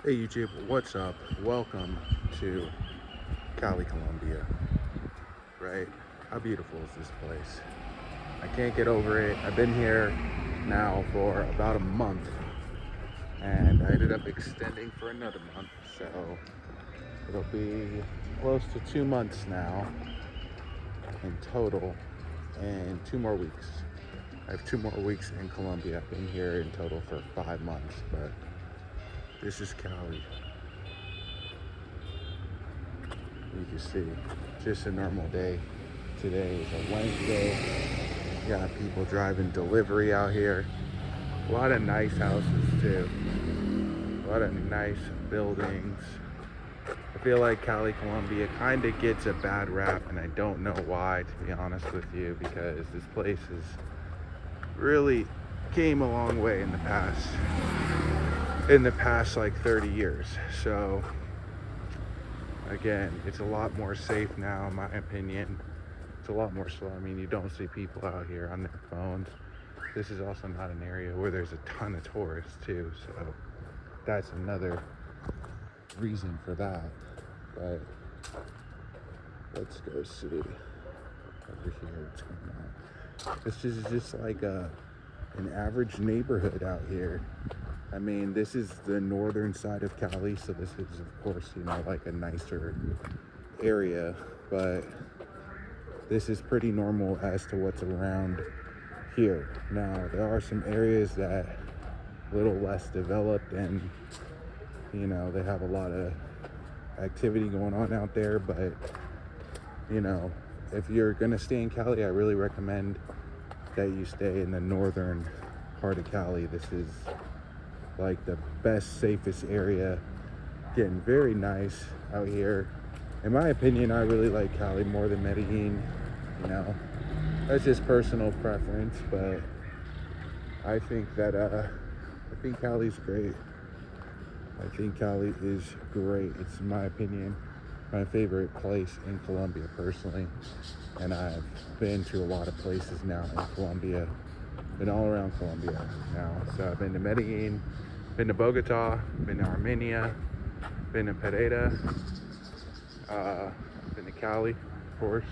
Hey YouTube, what's up? Welcome to Cali Colombia, right? How beautiful is this place? I can't get over it. I've been here now for about a month and I ended up extending for another month, so it'll be close to 2 months now in total and 2 more weeks. I have 2 more weeks in Colombia. I've been here in total for 5 months, but this is Cali. You can see just a normal day. Today is a Wednesday. You got people driving delivery out here. A lot of nice houses too. A lot of nice buildings. I feel like Cali Colombia kind of gets a bad rap, and I don't know why, to be honest with you, because this place has really came a long way in the past like 30 years. So again, it's a lot more safe now, in my opinion. It's a lot more slow. I mean, you don't see people out here on their phones. This is also not an area where there's a ton of tourists too, so that's another reason for that. But let's go see over here what's going on. This is just like an average neighborhood out here. I mean, this is the northern side of Cali, so this is, of course, like a nicer area, but this is pretty normal as to what's around here. Now, there are some areas that are a little less developed and, they have a lot of activity going on out there, but, if you're gonna stay in Cali, I really recommend that you stay in the northern part of Cali. This is like the best, safest area. Getting very nice out here. In my opinion, I really like Cali more than Medellin. That's just personal preference, but I think that I think Cali's great. I think Cali is great. It's, in my opinion, my favorite place in Colombia personally, and I've been to a lot of places now in Colombia. Been all around Colombia now. So I've been to Medellin, been to Bogota, been to Armenia, been to Pereira, been to Cali, of course.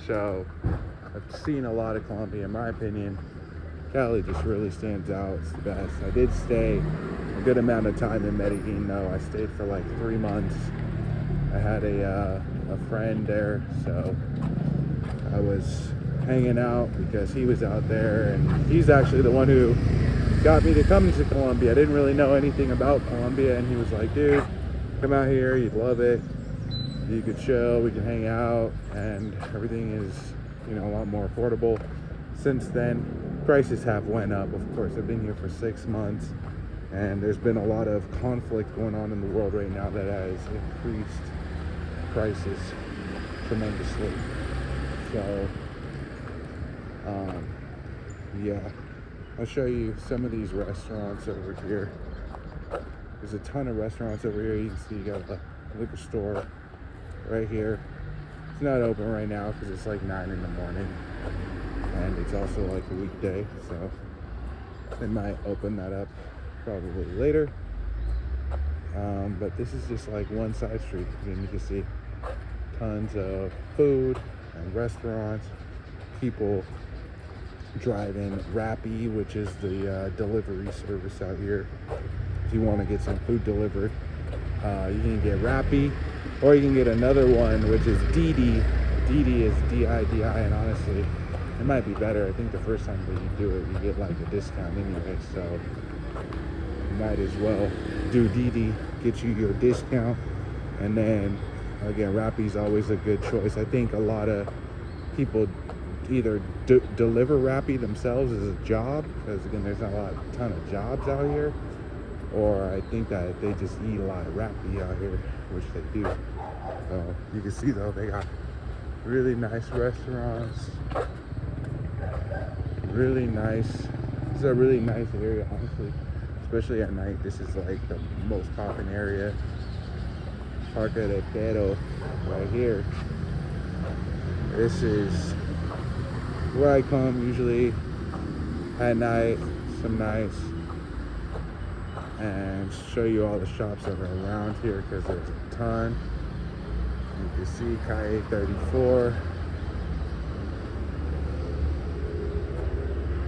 So I've seen a lot of Colombia. In my opinion, Cali just really stands out. It's the best. I did stay a good amount of time in Medellin though. I stayed for like 3 months. I had a friend there, so I was hanging out because he was out there, and he's actually the one who got me to come to Colombia. I didn't really know anything about Colombia, and he was like, dude, come out here, you'd love it. You could chill, we can hang out, and everything is, a lot more affordable. Since then, prices have went up. Of course, I've been here for 6 months, and there's been a lot of conflict going on in the world right now that has increased prices tremendously. So, yeah, I'll show you some of these restaurants over here. There's a ton of restaurants over here. You can see you got a liquor store right here. It's not open right now because it's like 9 in the morning, and it's also like a weekday, so they might open that up probably later. But this is just like one side street, and you can see tons of food and restaurants, people driving Rappi, which is the delivery service out here. If you want to get some food delivered, you can get Rappi, or you can get another one, which is Didi. Didi is Didi, and honestly, it might be better. I think the first time that you do it, you get like a discount anyway, so you might as well do Didi, get you your discount. And then again, Rappi's always a good choice. I think a lot of people either deliver Rappi themselves as a job, because again, there's not a ton of jobs out here, or I think that they just eat a lot of Rappi out here, which they do. So you can see though, they got really nice restaurants, really nice. This is a really nice area, honestly, especially at night. This is like the most popping area. Parque de Pero right here. This is where I come usually at night. Some nice and show you all the shops that are around here, because there's a ton. You can see Calle 34,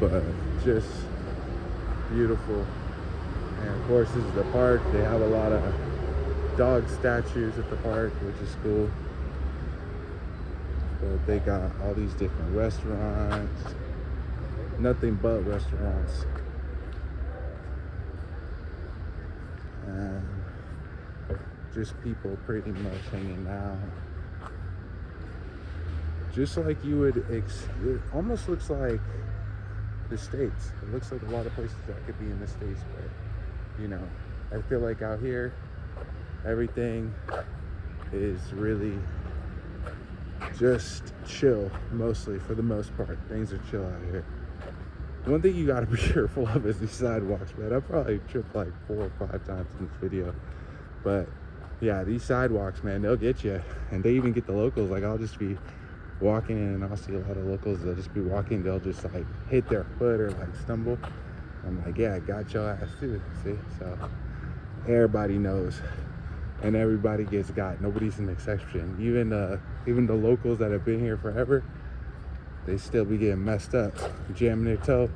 but just beautiful. And of course, this is the park. They have a lot of dog statues at the park, which is cool. But they got all these different restaurants, nothing but restaurants. And just people pretty much hanging out. Just like you would, it almost looks like the States. It looks like a lot of places that could be in the States, but you know, I feel like out here, everything is really just chill, mostly, for the most part. Things are chill out here. One thing you gotta be careful of is these sidewalks, man. I probably tripped like 4 or 5 times in this video, but yeah, these sidewalks, man, they'll get you. And they even get the locals. Like, I'll just be walking and I'll see a lot of locals, they'll just be walking, they'll just like hit their foot or like stumble. I'm like, yeah, I got your ass too. See, so everybody knows and everybody gets got. Nobody's an exception. Even the locals that have been here forever, they still be getting messed up, jamming their toe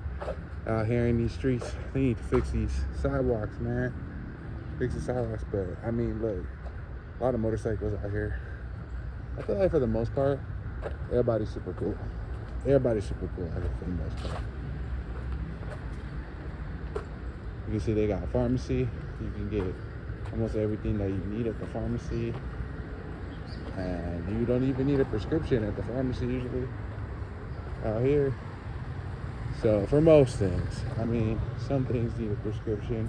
out here in these streets. They need to fix these sidewalks, man. Fix the sidewalks. But I mean, look, a lot of motorcycles out here. I feel like for the most part, everybody's super cool. Everybody's super cool out here for the most part. You can see they got a pharmacy. You can get almost everything that you need at the pharmacy. And you don't even need a prescription at the pharmacy usually out here. So for most things, I mean, some things need a prescription.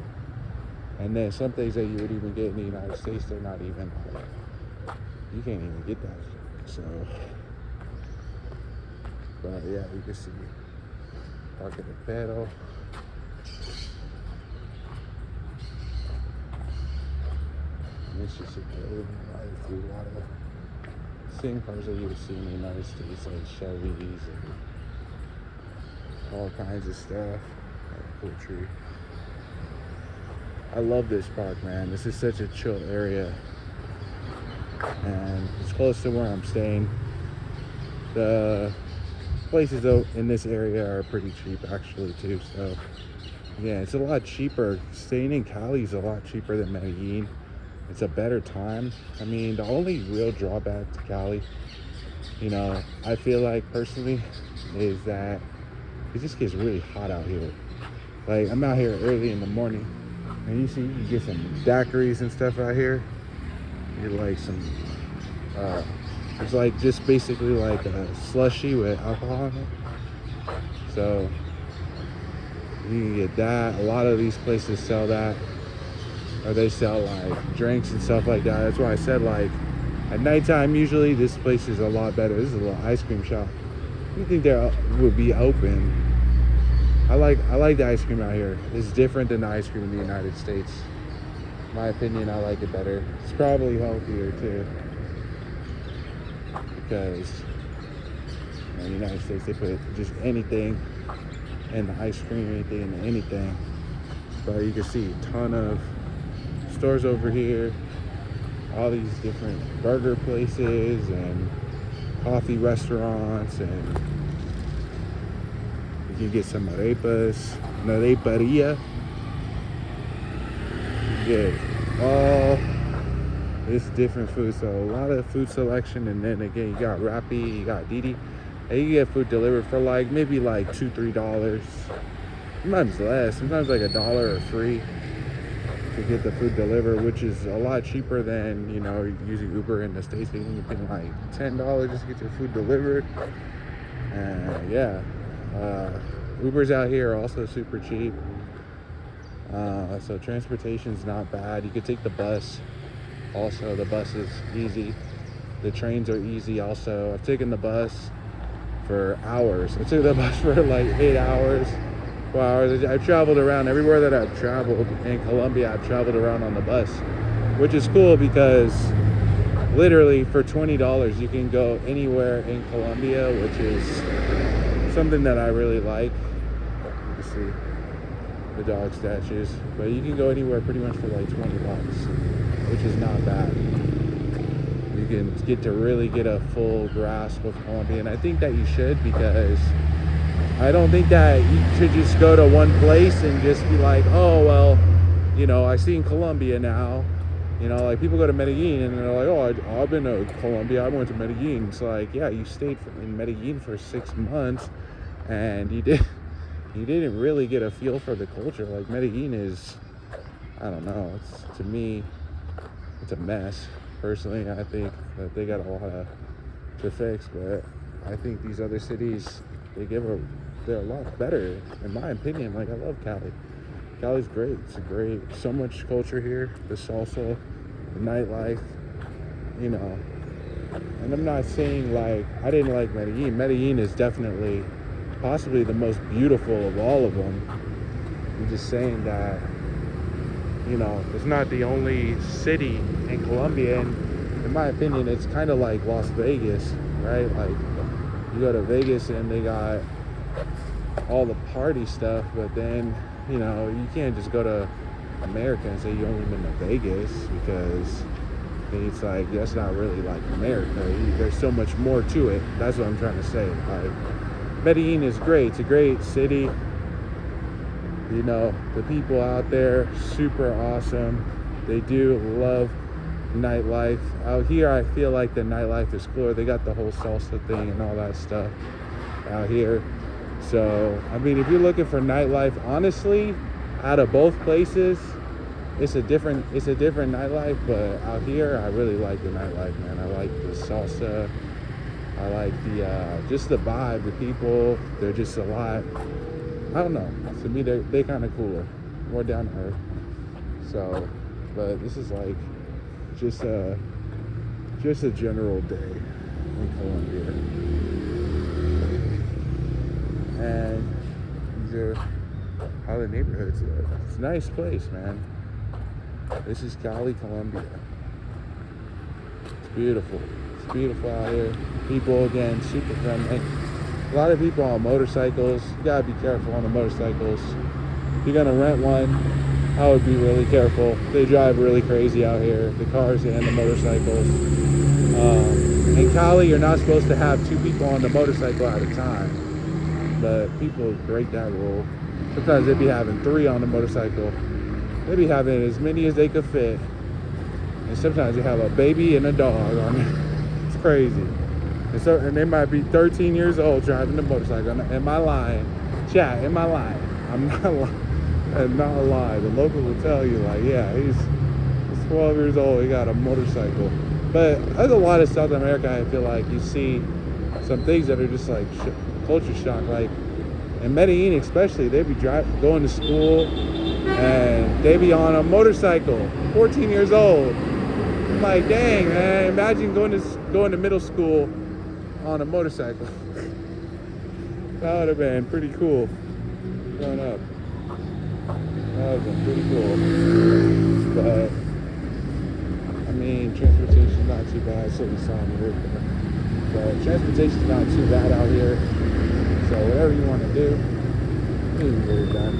And then some things that you would even get in the United States, they're not even, like, you can't even get that shit. So, but yeah, you can see Parque de Pedro. It's just a good ride through a lot of same cars that you would see in the United States, like Chevys and all kinds of stuff. Cool tree. I love this park, man. This is such a chill area, and it's close to where I'm staying. The places though in this area are pretty cheap actually too. So yeah, it's a lot cheaper. Staying in Cali is a lot cheaper than Medellin. It's a better time. I mean, the only real drawback to Cali, you know, I feel like personally, is that it just gets really hot out here. Like, I'm out here early in the morning, and you see, you can get some daiquiris and stuff out here. You get like some, it's like just basically like a slushy with alcohol in it. So you can get that. A lot of these places sell that. Or they sell like drinks and stuff like that. That's why I said, like, at nighttime usually this place is a lot better. This is a little ice cream shop. You think they would be open? I like the ice cream out here. It's different than the ice cream in the United States. In my opinion, I like it better. It's probably healthier too, because in the United States they put just anything in the ice cream, anything in anything. But you can see a ton of stores over here, all these different burger places and coffee restaurants, and you can get some arepas, una areparia. You get all this different food, so a lot of food selection. And then again, you got Rappi, you got Didi, and you can get food delivered for like maybe like $2-3, sometimes less, sometimes like $1 or free to get the food delivered, which is a lot cheaper than, you know, using Uber in the States. You can pay like $10 just to get your food delivered. And yeah, Ubers out here are also super cheap. So transportation's not bad. You could take the bus. Also, the bus is easy. The trains are easy also. I've taken the bus for hours. I took the bus for like 8 hours. 4 hours. I've traveled around everywhere that I've traveled in Colombia. I've traveled around on the bus, which is cool because literally for $20 you can go anywhere in Colombia, which is something that I really like. You can see the dog statues. But you can go anywhere pretty much for like $20, which is not bad. You can get to really get a full grasp of Colombia, and I think that you should, because I don't think that you should just go to one place and just be like, oh, well, you know, I seen Colombia now. You know, like people go to Medellin and they're like, oh, I've been to Colombia. I went to Medellin. It's like, yeah, you stayed in Medellin for 6 months, and you didn't really get a feel for the culture. Like Medellin is, I don't know. To me, it's a mess. Personally, I think that they got a lot to fix, but I think these other cities, they're a lot better, in my opinion. Like, I love Cali. Cali's great. So much culture here. The salsa, the nightlife, you know. And I'm not saying, like, I didn't like Medellin. Medellin is definitely possibly the most beautiful of all of them. I'm just saying that, you know, it's not the only city in Colombia. And in my opinion, it's kind of like Las Vegas, right? Like, you go to Vegas and they got all the party stuff, but then, you know, you can't just go to America and say you only been to Vegas, because it's like, that's not really like America. There's so much more to it. That's what I'm trying to say. Like, Medellin is great. It's a great city. You know, the people out there, super awesome. They do love nightlife. Out here, I feel like the nightlife is cooler. They got the whole salsa thing and all that stuff out here. So, I mean, if you're looking for nightlife, honestly, out of both places, it's a different nightlife. But out here, I really like the nightlife, man. I like the salsa. I like the just the vibe, the people. They're just a lot, I don't know. To me, they kind of cooler, more down to earth. So, but this is like just a general day in Colombia. And these are how the neighborhoods look. It's a nice place, man. This is Cali Colombia. It's beautiful. It's beautiful out here. People, again, super friendly. A lot of people on motorcycles. You gotta be careful on the motorcycles. If you're gonna rent one, I would be really careful. They drive really crazy out here, the cars and the motorcycles. In Cali, you're not supposed to have 2 people on the motorcycle at a time. But people break that rule. Sometimes they be having 3 on the motorcycle. They be having as many as they could fit. And sometimes they have a baby and a dog on it. It's crazy. And they might be 13 years old driving the motorcycle. Am I lying? Chat, am I lying? I'm not lying. I'm not lying. The local will tell you, like, yeah, he's 12 years old. He got a motorcycle. But there's a lot of South America, I feel like you see some things that are just like culture shock. Like in Medellin especially, they be going to school and they be on a motorcycle, 14 years old. I'm like, dang, man, imagine going to middle school on a motorcycle. That would have been pretty cool growing up. That would have been pretty cool. But I mean, transportation's not too bad. So we saw on the road there. But transportation's not too bad out here. So whatever you want to do, you can get it done.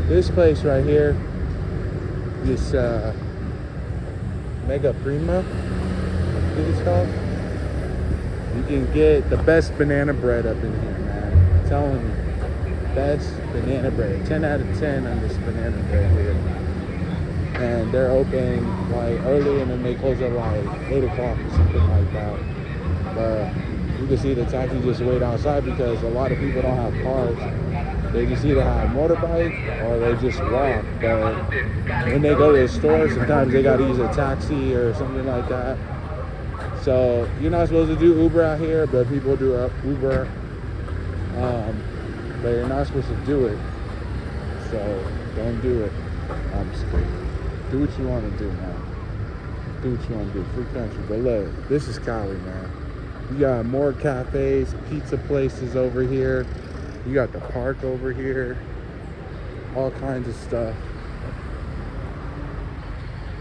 This place right here, this Mega Prima, I think it's called. You can get the best banana bread up in here, man. I'm telling you, best banana bread. 10 out of 10 on this banana bread here. And they're open like early, and then they close at like 8 o'clock or something like that. But you can see the taxis just wait outside because a lot of people don't have cars. They just either have a motorbike or they just walk. But when they go to the store, sometimes they got to use a taxi or something like that. So you're not supposed to do Uber out here, but people do Uber. But you're not supposed to do it. So don't do it. I'm just kidding. Do what you want to do, man. Do what you want to do. Free country. But look, this is Cali, man. You got more cafes, pizza places over here. You got the park over here. All kinds of stuff.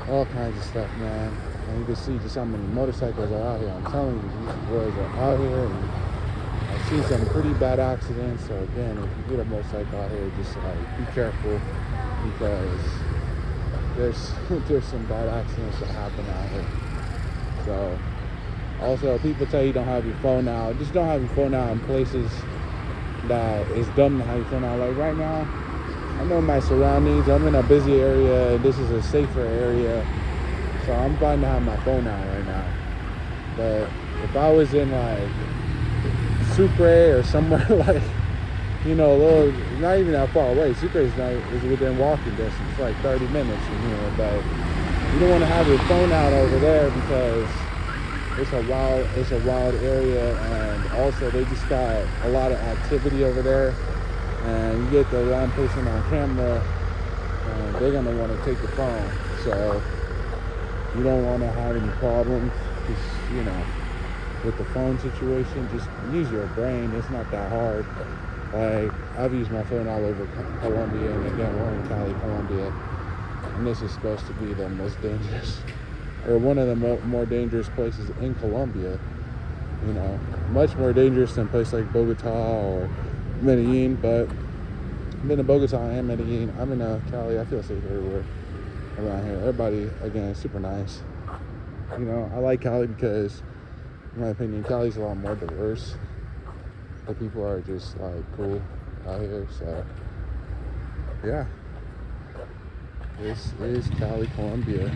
All kinds of stuff, man. And you can see just how many motorcycles are out here. I'm telling you, these boys are out here. And I've seen some pretty bad accidents. So again, if you get a motorcycle out here, just like be careful. because there's there's some bad accidents that happen out here. So also, people tell you don't have your phone out. Just don't have your phone out in places that it's dumb to have your phone out. Like right now, I know my surroundings. I'm in a busy area. This is a safer area, so I'm fine to have my phone out right now. But if I was in like Sucre or somewhere like, a little, not even that far away. Sucre is within walking distance. It's like 30 minutes from here. But you don't want to have your phone out over there because it's a wild area, and also they just got a lot of activity over there. And you get the wrong person on camera, and they're gonna want to take your phone. So you don't want to have any problems. Just with the phone situation, just use your brain. It's not that hard. Like, I've used my phone all over Colombia, and again, we're in Cali, Colombia, and this is supposed to be the most dangerous, or one of the more dangerous places in Colombia. Much more dangerous than a place like Bogota or Medellin, but I've been to Bogota and Medellin. I'm in Cali. I feel safe everywhere around here. Everybody, again, is super nice. I like Cali because, in my opinion, Cali's a lot more diverse. The people are just like cool out here. So yeah, this is Cali, Colombia.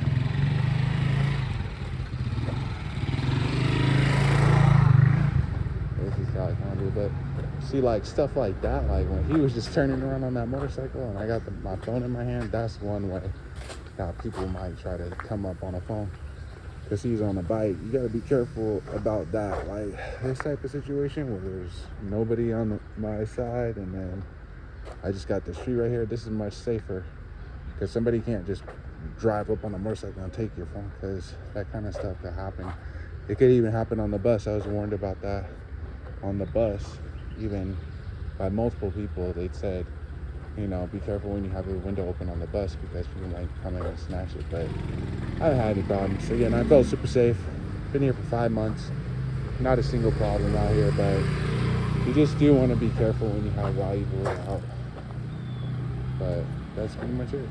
This is Cali, Colombia. But see, like stuff like that, like when he was just turning around on that motorcycle and I got my phone in my hand, that's one way that people might try to come up on a phone. Because he's on a bike. You got to be careful about that. Like this type of situation where there's nobody on my side, and then I just got the street right here. This is much safer because somebody can't just drive up on a motorcycle and take your phone, because that kind of stuff could happen. It could even happen on the bus. I was warned about that on the bus, even by multiple people. They said, be careful when you have the window open on the bus because people might come in and snatch it. But I haven't had any problems. Again, I felt super safe. Been here for 5 months. Not a single problem out here, but you just do want to be careful when you have valuables out. But that's pretty much it.